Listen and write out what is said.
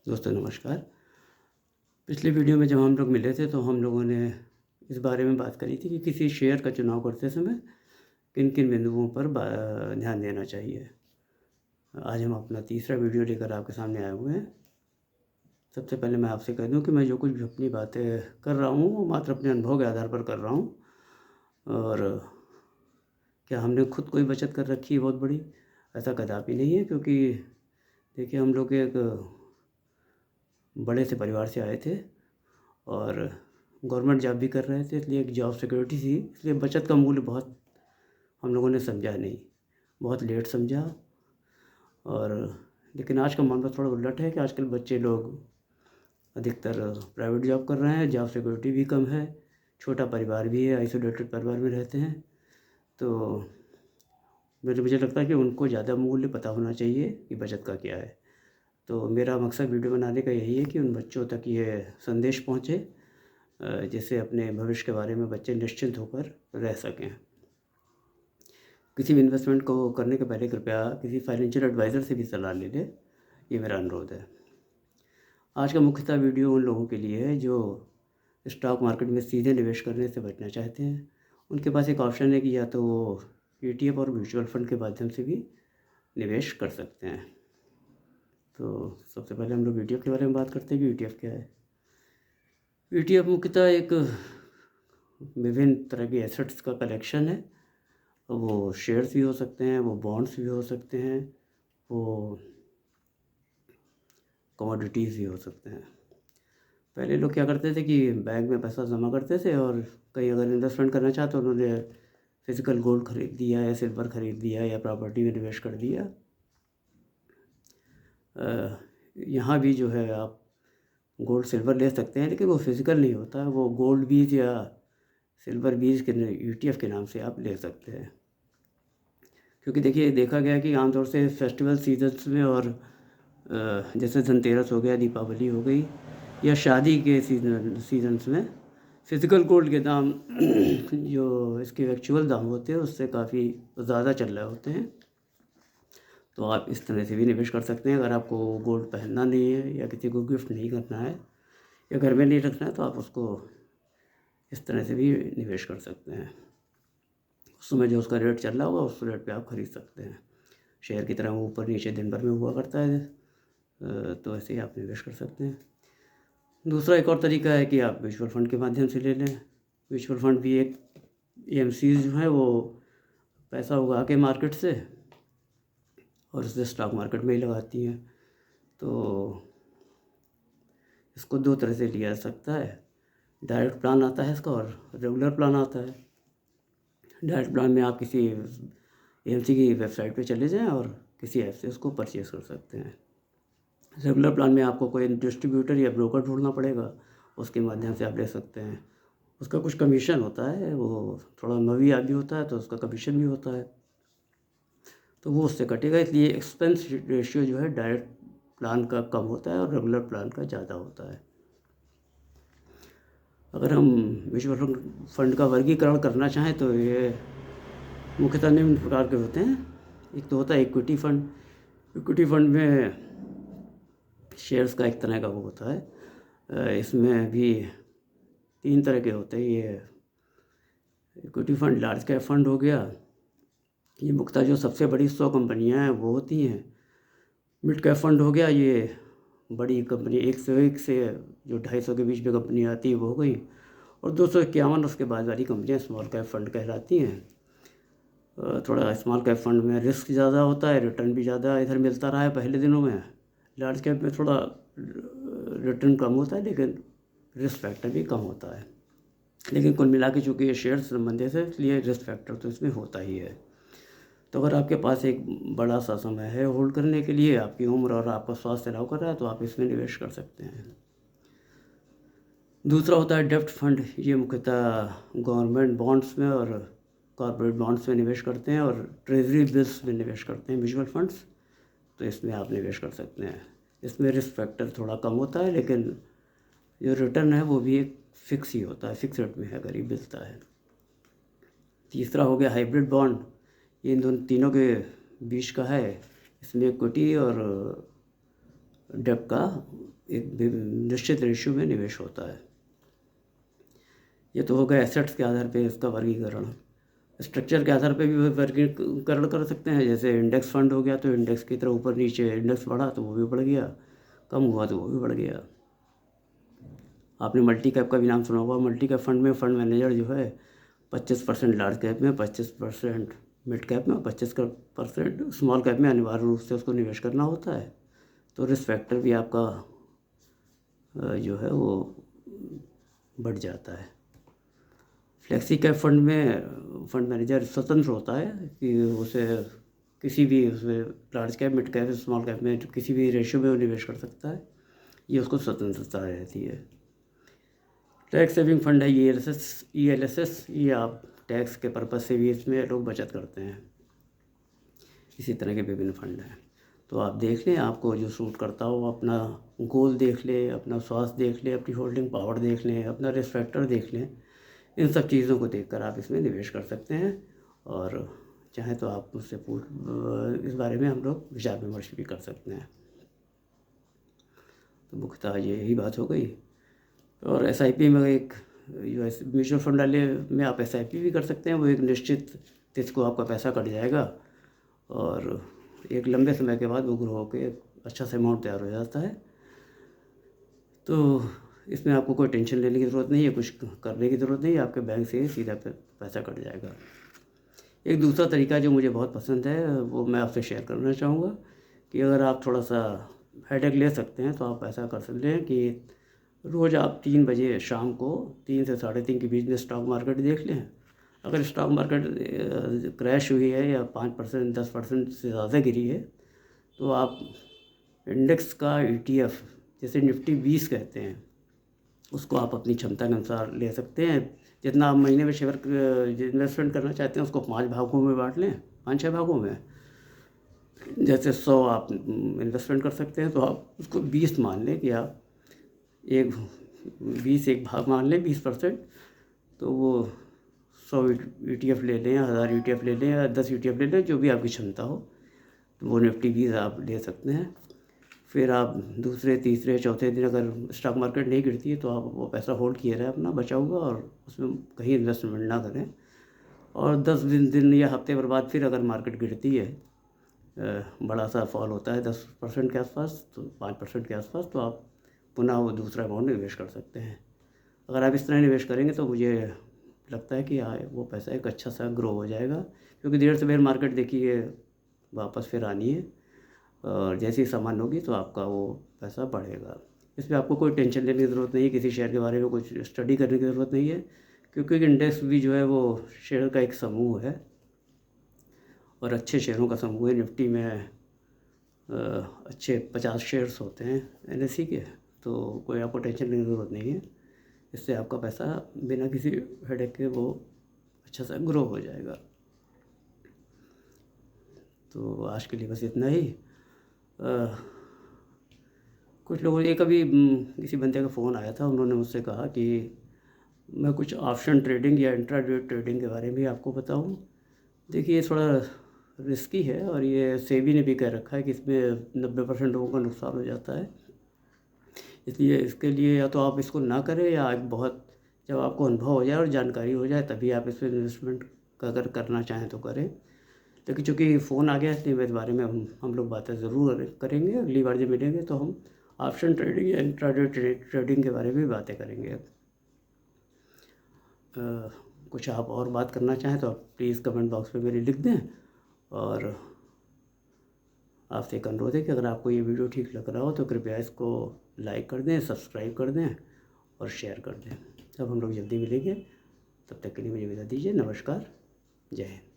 दोस्तों नमस्कार। पिछले वीडियो में जब हम लोग मिले थे तो हम लोगों ने इस बारे में बात करी थी कि किसी शेयर का चुनाव करते समय किन किन बिंदुओं पर ध्यान देना चाहिए। आज हम अपना तीसरा वीडियो लेकर आपके सामने आए हुए हैं। सबसे पहले मैं आपसे कह दूं कि मैं जो कुछ भी अपनी बातें कर रहा हूं वो मात्र अपने अनुभव के आधार पर कर रहा हूं। और क्या हमने खुद कोई बचत कर रखी है बहुत बड़ी? ऐसा कदापि नहीं है, क्योंकि देखिए हम लोग एक बड़े से परिवार से आए थे और गवर्नमेंट जॉब भी कर रहे थे, इसलिए एक जॉब सिक्योरिटी थी। इसलिए बचत का मूल्य बहुत हम लोगों ने समझा नहीं, बहुत लेट समझा। और लेकिन आज का मामला थोड़ा उलट है कि आजकल बच्चे लोग अधिकतर प्राइवेट जॉब कर रहे हैं, जॉब सिक्योरिटी भी कम है, छोटा परिवार भी है, आइसोलेटेड परिवार में रहते हैं। तो मुझे लगता है कि उनको ज़्यादा मूल्य पता होना चाहिए कि बचत का क्या है। तो मेरा मकसद वीडियो बनाने का यही है कि उन बच्चों तक ये संदेश पहुँचे जिससे अपने भविष्य के बारे में बच्चे निश्चिंत होकर रह सकें। किसी भी इन्वेस्टमेंट को करने के पहले कृपया किसी फाइनेंशियल एडवाइज़र से भी सलाह ले लें, ये मेरा अनुरोध है। आज का मुख्यतः वीडियो उन लोगों के लिए है जो स्टॉक मार्केट में सीधे निवेश करने से बचना चाहते हैं। उनके पास एक ऑप्शन है कि या तो वो ETF और म्यूचुअल फंड के माध्यम से भी निवेश कर सकते हैं। तो सबसे पहले हम लोग ETF के बारे में बात करते हैं कि ETF क्या है। ETF मुख्यतः एक विभिन्न तरह के एसेट्स का कलेक्शन है। वो शेयर्स भी हो सकते हैं, वो बॉन्ड्स भी हो सकते हैं, वो कमोडिटीज़ भी हो सकते हैं। पहले लोग क्या करते थे कि बैंक में पैसा जमा करते थे और कहीं अगर इन्वेस्टमेंट करना चाहते तो उन्होंने फिज़िकल गोल्ड खरीद दिया या सिल्वर खरीद दिया या प्रॉपर्टी में निवेश कर दिया। यहाँ भी जो है आप गोल्ड सिल्वर ले सकते हैं, लेकिन वो फिज़िकल नहीं होता है। वो गोल्ड बीज या सिल्वर बीज के ETF के नाम से आप ले सकते हैं। क्योंकि देखिए देखा गया है कि आमतौर से फेस्टिवल सीजन्स में और जैसे धनतेरस हो गया, दीपावली हो गई या शादी के सीजन्स में फ़िज़िकल गोल्ड के दाम जो इसके एक्चुअल दाम होते हैं उससे काफ़ी ज़्यादा चल रहे होते हैं। तो आप इस तरह से भी निवेश कर सकते हैं। अगर आपको गोल्ड पहनना नहीं है या किसी को गिफ्ट नहीं करना है या घर में नहीं रखना है तो आप उसको इस तरह से भी निवेश कर सकते हैं। उस समय जो उसका रेट चल रहा होगा उस रेट पे आप ख़रीद सकते हैं। शेयर की तरह वो ऊपर नीचे दिन भर में हुआ करता है, तो ऐसे ही आप निवेश कर सकते हैं। दूसरा एक और तरीका है कि आप म्यूचुअल फ़ंड के माध्यम से ले लें। म्यूचुअल फ़ंड भी एक AMCs जो हैं वो पैसा उगा के मार्केट से और उसे स्टॉक मार्केट में ही लगाती हैं। तो इसको दो तरह से लिया जा सकता है। डायरेक्ट प्लान आता है इसका और रेगुलर प्लान आता है। डायरेक्ट प्लान में आप किसी AMC की वेबसाइट पे चले जाएं और किसी ऐप से उसको परचेज़ कर सकते हैं। रेगुलर प्लान में आपको कोई डिस्ट्रीब्यूटर या ब्रोकर ढूंढना पड़ेगा, उसके माध्यम से आप ले सकते हैं। उसका कुछ कमीशन होता है, वो थोड़ा मवी भी होता है तो उसका कमीशन भी होता है, तो वो उससे कटेगा। इसलिए एक्सपेंस रेशियो जो है डायरेक्ट प्लान का कम होता है और रेगुलर प्लान का ज़्यादा होता है। अगर हम म्यूचुअल फंड का वर्गीकरण करना चाहें तो ये मुख्यतः निम्न प्रकार के होते हैं। एक तो होता है इक्विटी फंड। इक्विटी फंड में शेयर्स का एक तरह का वो होता है। इसमें भी 3 तरह के होते हैं। ये equity fund large cap fund हो गया, ये मुख्यतः जो सबसे बड़ी 100 कंपनियां हैं वो होती हैं। मिड कैप फंड हो गया, ये बड़ी कंपनी 101 से जो 250 के बीच में कंपनी आती है वो हो गई। और 251 उसके बाद वाली कंपनियां स्मॉल कैप फंड कहलाती हैं। थोड़ा स्मॉल कैप फंड में रिस्क ज़्यादा होता है, रिटर्न भी ज़्यादा इधर मिलता रहा है पहले दिनों में। लार्ज कैप में थोड़ा रिटर्न कम होता है लेकिन रिस्क फैक्टर भी कम होता है। लेकिन कुल मिला के चूँकि ये शेयर संबंधित है इसलिए रिस्क फैक्टर तो इसमें होता ही है। तो अगर आपके पास एक बड़ा सा समय है होल्ड करने के लिए, आपकी उम्र और आपका स्वास्थ्य अलाउ कर रहा है, तो आप इसमें निवेश कर सकते हैं। दूसरा होता है डेब्ट फंड। ये मुख्यतः गवर्नमेंट बॉन्ड्स में और कॉर्पोरेट बॉन्ड्स में निवेश करते हैं और ट्रेजरी बिल्स में निवेश करते हैं म्यूचुअल फंड्स। तो इसमें आप निवेश कर सकते हैं। इसमें रिस्क फैक्टर थोड़ा कम होता है लेकिन जो रिटर्न है वो भी एक फिक्स ही होता है, फिक्स रेट में है अगर ये मिलता है। तीसरा हो गया हाइब्रिड बॉन्ड। ये इन दोनों तीनों के बीच का है। इसमें इक्विटी और डेब्ट का एक निश्चित रेशियो में निवेश होता है। ये तो हो गया एसेट्स के आधार पे इसका वर्गीकरण। स्ट्रक्चर के आधार पे भी वर्गीकरण कर सकते हैं। जैसे इंडेक्स फंड हो गया तो इंडेक्स की तरह ऊपर नीचे, इंडेक्स बढ़ा तो वो भी बढ़ गया, कम हुआ तो वो भी बढ़ गया। आपने मल्टी कैप का भी नाम सुना होगा। मल्टी कैप फंड में फंड मैनेजर जो है 25% लार्ज कैप में, 25% मिड कैप में, 25% स्मॉल कैप में अनिवार्य रूप से उसको निवेश करना होता है। तो रिस्क फैक्टर भी आपका जो है वो बढ़ जाता है। फ्लेक्सी कैप फंड में फंड मैनेजर स्वतंत्र होता है कि उसे किसी भी उसमें large cap, mid cap, small cap में किसी भी रेशियो में वो निवेश कर सकता है। ये उसको स्वतंत्रता रहती है। टैक्स सेविंग फंड है ELSS। ये आप टैक्स के पर्पज़ से भी इसमें लोग बचत करते हैं। इसी तरह के विभिन्न फंड हैं। तो आप देख लें, आपको जो सूट करता हो, अपना गोल देख लें, अपना स्वास्थ्य देख लें, अपनी होल्डिंग पावर देख लें, अपना रिस्क फैक्टर देख लें। इन सब चीज़ों को देखकर आप इसमें निवेश कर सकते हैं। और चाहे तो आप मुझसे इस बारे में हम लोग विचार विमर्श भी कर सकते हैं। तो मुख्यतः यही बात हो गई। और SIP में एक म्यूचुअल फंड वाले में आप SIP भी कर सकते हैं। वो एक निश्चित तिथि को आपका पैसा कट जाएगा और एक लंबे समय के बाद वो ग्रो होकर अच्छा सा अमाउंट तैयार हो जाता है। तो इसमें आपको कोई टेंशन लेने की ज़रूरत नहीं है, कुछ करने की ज़रूरत नहीं है। आपके बैंक से सीधा पैसा कट जाएगा। एक दूसरा तरीका जो मुझे बहुत पसंद है वो मैं आपसे शेयर करना चाहूँगा कि अगर आप थोड़ा सा हेडेक ले सकते हैं तो आप ऐसा कर सकते हैं कि रोज़ आप 3 बजे शाम को 3 से 3:30 के बीच में स्टॉक मार्केट देख लें। अगर स्टॉक मार्केट क्रैश हुई है या 5%, 10% से ज़्यादा गिरी है तो आप इंडेक्स का ETF जैसे निफ्टी 20 कहते हैं, उसको आप अपनी क्षमता के अनुसार ले सकते हैं। जितना आप महीने में शेयर इन्वेस्टमेंट करना चाहते हैं उसको 5 भागों में बांट लें, 5-6 भागों में। जैसे 100 आप इन्वेस्टमेंट कर सकते हैं तो आप उसको 20 मान लें कि आप एक भाग मान लें 20%। तो वो 100 ETF ले लें, 1000 ETF ले लें या 10 ETF ले लें, जो भी आपकी क्षमता हो। तो वो निफ्टी 20 आप ले सकते हैं। फिर आप दूसरे, तीसरे, चौथे दिन अगर स्टॉक मार्केट नहीं गिरती है तो आप वो पैसा होल्ड किए रहें अपना बचा हुआ और उसमें कहीं इन्वेस्टमेंट ना करें। और 10 दिन या हफ्ते भर बाद फिर अगर मार्केट गिरती है, बड़ा सा फॉल होता है 10% के आसपास, तो 5% के आसपास, तो आप पुनः वो दूसरा अमाउंट निवेश कर सकते हैं। अगर आप इस तरह निवेश करेंगे तो मुझे लगता है कि वो पैसा एक अच्छा सा ग्रो हो जाएगा। क्योंकि देर से देर मार्केट देखिए वापस फिर आनी है और जैसी सामान होगी तो आपका वो पैसा बढ़ेगा। इसमें आपको कोई टेंशन लेने की ज़रूरत नहीं है, किसी शेयर के बारे में कुछ स्टडी करने की ज़रूरत नहीं है। क्योंकि इंडेक्स भी जो है वो शेयर का एक समूह है और अच्छे शेयरों का समूह है। निफ्टी में अच्छे 50 शेयर्स होते हैं NSE के। तो कोई आपको टेंशन लेने की ज़रूरत नहीं है। इससे आपका पैसा बिना किसी हेडेक के वो अच्छा सा ग्रो हो जाएगा। तो आज के लिए बस इतना ही। कुछ लोगों एक अभी किसी बंदे का फ़ोन आया था, उन्होंने मुझसे कहा कि मैं कुछ ऑप्शन ट्रेडिंग या इंट्राडे ट्रेडिंग के बारे में आपको बताऊं। देखिए थोड़ा रिस्की है और ये सेबी ने भी कह रखा है कि इसमें 90% लोगों का नुकसान हो जाता है। इसलिए इसके लिए या तो आप इसको ना करें या बहुत जब आपको अनुभव हो जाए और जानकारी हो जाए तभी आप इसमें इन्वेस्टमेंट अगर करना चाहें तो करें। लेकिन चूँकि फ़ोन आ गया इसलिए इस बारे में हम लोग बातें ज़रूर करेंगे। अगली बार जब मिलेंगे तो हम ऑप्शन ट्रेडिंग या इंट्राडे ट्रेडिंग के बारे में भी बातें करेंगे। कुछ आप और बात करना चाहें तो आप प्लीज़ कमेंट बॉक्स में मेरे लिख दें। और आपसे एक अनुरोध है कि अगर आपको ये वीडियो ठीक लग रहा हो तो कृपया इसको लाइक कर दें, सब्सक्राइब कर दें और शेयर कर दें। अब हम लोग जल्दी मिलेंगे, तब तक के लिए मुझे विदा दीजिए। नमस्कार, जय हिंद।